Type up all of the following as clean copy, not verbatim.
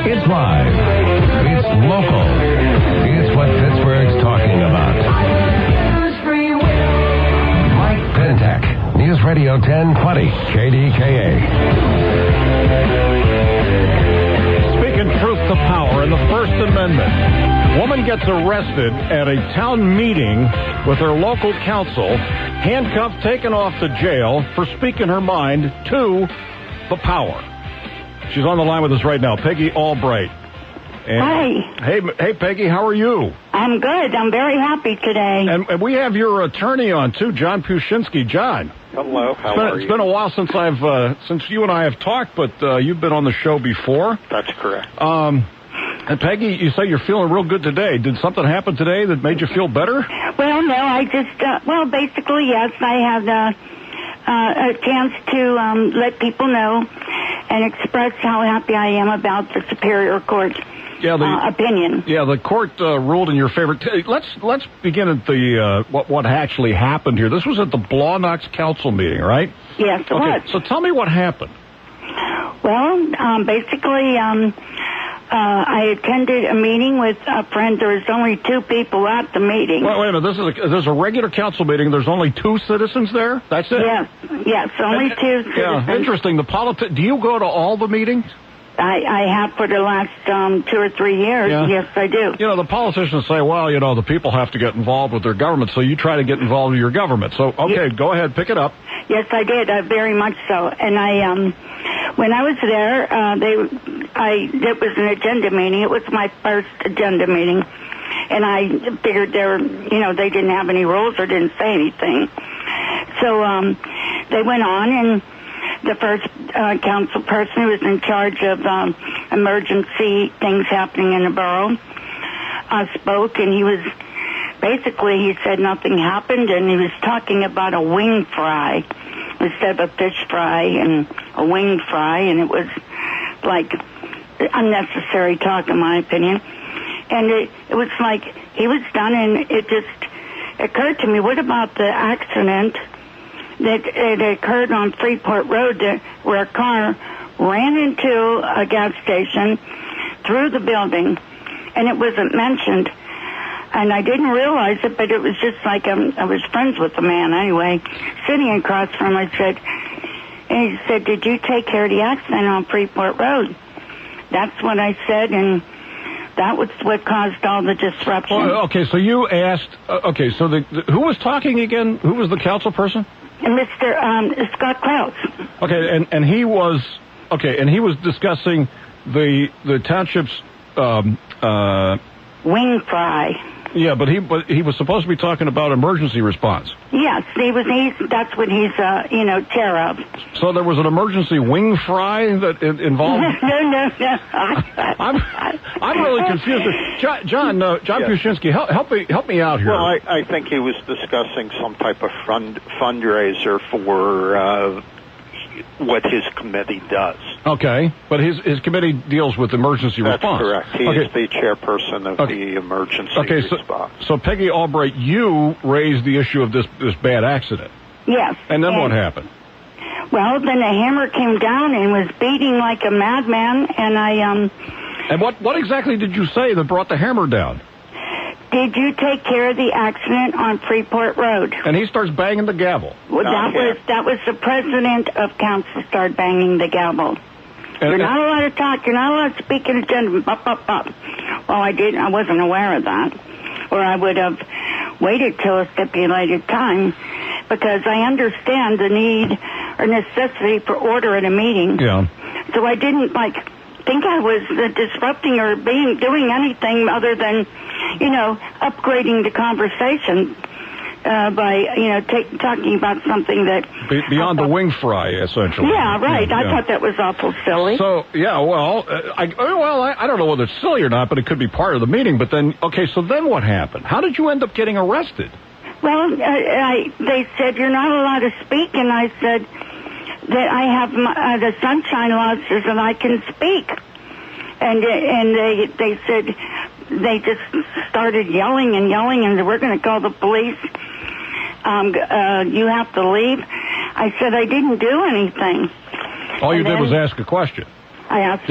It's live. It's local. It's what Pittsburgh's talking about. Mike Pintek, News Radio 1020, KDKA. Speaking truth to power in the First Amendment, woman gets arrested at a town meeting with her local council, handcuffed, taken off to jail for speaking her mind to the power. She's on the line with us right now, Peggy Albright. Hi. Hey, Peggy, how are you? I'm good. I'm very happy today. And we have your attorney on, too, John Pushinsky. John. Hello, how are you? It's been a while since since you and I have talked, but you've been on the show before. That's correct. And Peggy, you say you're feeling real good today. Did something happen today that made you feel better? Well, no, I just, basically, yes, I had a chance to let people know and express how happy I am about the Superior Court opinion. Yeah, the court ruled in your favor. Let's begin at the what actually happened here. This was at the Blawnox Council meeting, right? Yes, it was. So tell me what happened. Well, basically, I attended a meeting with a friend. There was only two people at the meeting. Wait a minute. There's a regular council meeting. There's only two citizens there? That's it? Yes, only two citizens. Yeah, interesting. Do you go to all the meetings? I have for the last 2 or 3 years. Yeah. Yes, I do. You know, the politicians say, well, you know, the people have to get involved with their government, so you try to get involved with your government. So, okay, Go ahead, pick it up. Yes, I did, very much so. And when I was there, it was an agenda meeting. It was my first agenda meeting. And I figured they didn't have any rules or didn't say anything. So they went on, and the first council person who was in charge of emergency things happening in the borough spoke, and he said nothing happened, and he was talking about a wing fry instead of a fish fry and a wing fry, and it was like unnecessary talk in my opinion. And it was like he was done, and it just occurred to me, what about the accident that it occurred on Freeport Road where a car ran into a gas station through the building, and it wasn't mentioned. And I didn't realize it, but it was just like I was friends with the man anyway. Sitting across from him, and he said, did you take care of the accident on Freeport Road? That's what I said, and that was what caused all the disruption. Well, okay, so you asked, so who was talking again? Who was the council person? Mr. Scott Krause. Okay, and he was discussing the township's wing fry. Yeah, but he was supposed to be talking about emergency response. Yes, that's what he's chair of. So there was an emergency wing fry that involved. No. I'm really confused. John Pushinsky, help me out here. Well, I think he was discussing some type of fundraiser for what his committee does. Okay, but his committee deals with emergency response. That's correct. He is the chairperson of the emergency response. So Peggy Albright, you raised the issue of this bad accident. Yes. And then what happened? Well, then the hammer came down and was beating like a madman, and I And what exactly did you say that brought the hammer down? Did you take care of the accident on Freeport Road? And he starts banging the gavel. Well, that was the president of council started banging the gavel. You're not allowed to talk. You're not allowed to speak in agenda. Well, I wasn't aware of that, or I would have waited till a stipulated time, because I understand the need or necessity for order at a meeting. Yeah. So I didn't think I was disrupting or doing anything other than, upgrading the conversation by, talking about something that... Beyond the wing fry, essentially. Yeah, right. I thought that was awful silly. So, yeah, I don't know whether it's silly or not, but it could be part of the meeting. But then, so then what happened? How did you end up getting arrested? Well, they said, you're not allowed to speak, and I said that I have the sunshine law says that I can speak. And they said... They just started yelling, and we're going to call the police. You have to leave. I said I didn't do anything. All you did was ask a question. I asked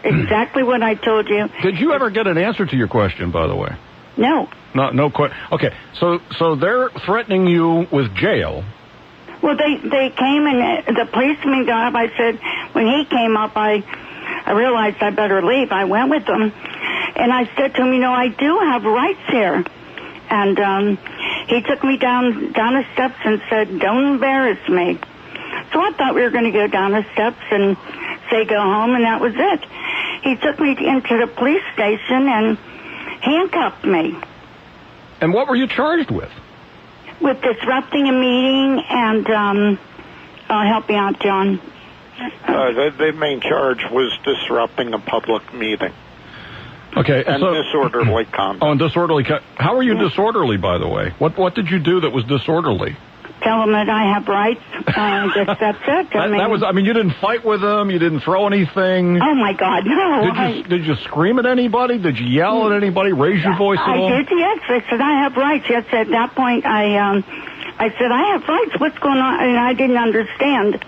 exactly what I told you. Did you ever get an answer to your question, by the way? No. No question. Okay, so they're threatening you with jail. Well, they came and the policeman got up. I said, when he came up, I realized I better leave. I went with him, and I said to him, I do have rights here. And he took me down the steps and said, don't embarrass me. So I thought we were going to go down the steps and say go home, and that was it. He took me into the police station and handcuffed me. And what were you charged with? With disrupting a meeting and, help me out, John. The main charge was disrupting a public meeting. Okay, and disorderly conduct. Oh, and disorderly How were you disorderly, by the way? What did you do that was disorderly? Tell them that I have rights. That's it. You didn't fight with them. You didn't throw anything. Oh my God, no! Did you scream at anybody? Did you yell at anybody? Raise your voice at all? I did. Yes, I said I have rights. Yes, at that point, I said I have rights. What's going on? And I didn't understand.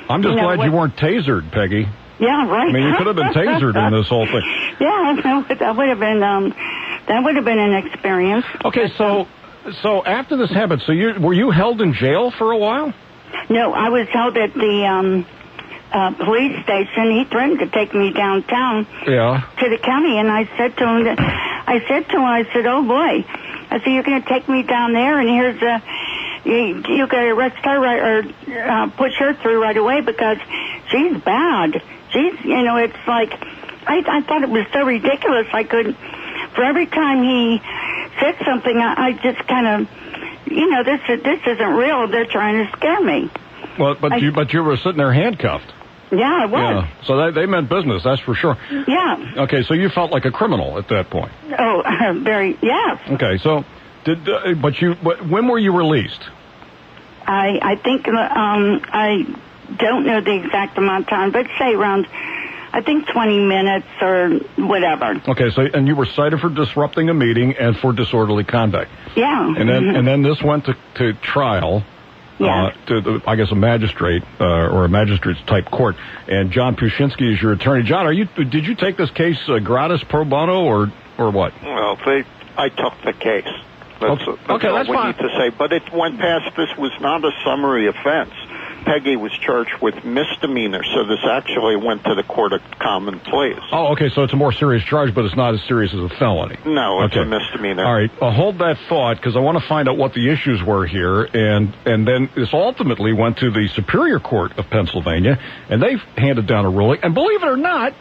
I'm just glad you weren't tasered, Peggy. Yeah, right. I mean, you could have been tasered in this whole thing. Yeah, that would have been an experience. Okay, so after this happened, were you held in jail for a while? No, I was held at the police station. He threatened to take me downtown to the county, and I said to him, oh boy, I said, you're going to take me down there, and here's you got to arrest her or push her through right away because she's bad. It's like I thought it was so ridiculous. I couldn't. For every time he said something, I just kind of, this isn't real. They're trying to scare me. Well, but you were sitting there handcuffed. Yeah, I was. Yeah. So they meant business, that's for sure. Yeah. Okay, so you felt like a criminal at that point. Oh, very. Yes. Okay, so when were you released? I think I don't know the exact amount of time, but say around, I think 20 minutes or whatever. Okay, and you were cited for disrupting a meeting and for disorderly conduct. Yeah. And then this went to trial. Yeah. To I guess a magistrate or a magistrate's type court, and John Pushinsky is your attorney. John, did you take this case gratis pro bono or what? Well, I took the case. That's all we need to say. But it went past. This was not a summary offense. Peggy was charged with misdemeanor, so this actually went to the court of common pleas. Oh, okay, so it's a more serious charge, but it's not as serious as a felony. No, it's a misdemeanor. All right, hold that thought, because I want to find out what the issues were here, and then this ultimately went to the Superior Court of Pennsylvania, and they've handed down a ruling, and believe it or not,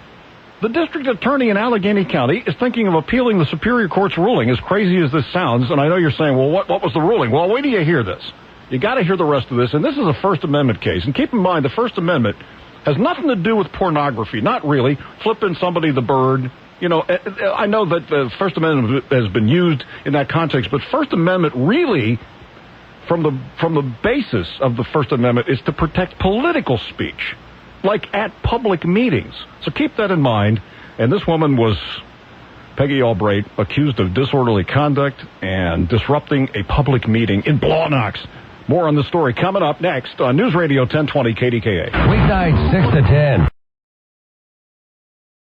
the district attorney in Allegheny County is thinking of appealing the Superior Court's ruling, as crazy as this sounds, and I know you're saying, well, what was the ruling? Well, wait till you hear this. You got to hear the rest of this, and this is a First Amendment case. And keep in mind, the First Amendment has nothing to do with pornography. Not really. Flipping somebody the bird. I know that the First Amendment has been used in that context, but First Amendment really, from the basis of the First Amendment, is to protect political speech, like at public meetings. So keep that in mind. And this woman was, Peggy Albright, accused of disorderly conduct and disrupting a public meeting in Blawnox. More on the story coming up next on News Radio 1020 KDKA. Weeknights 6 to 10.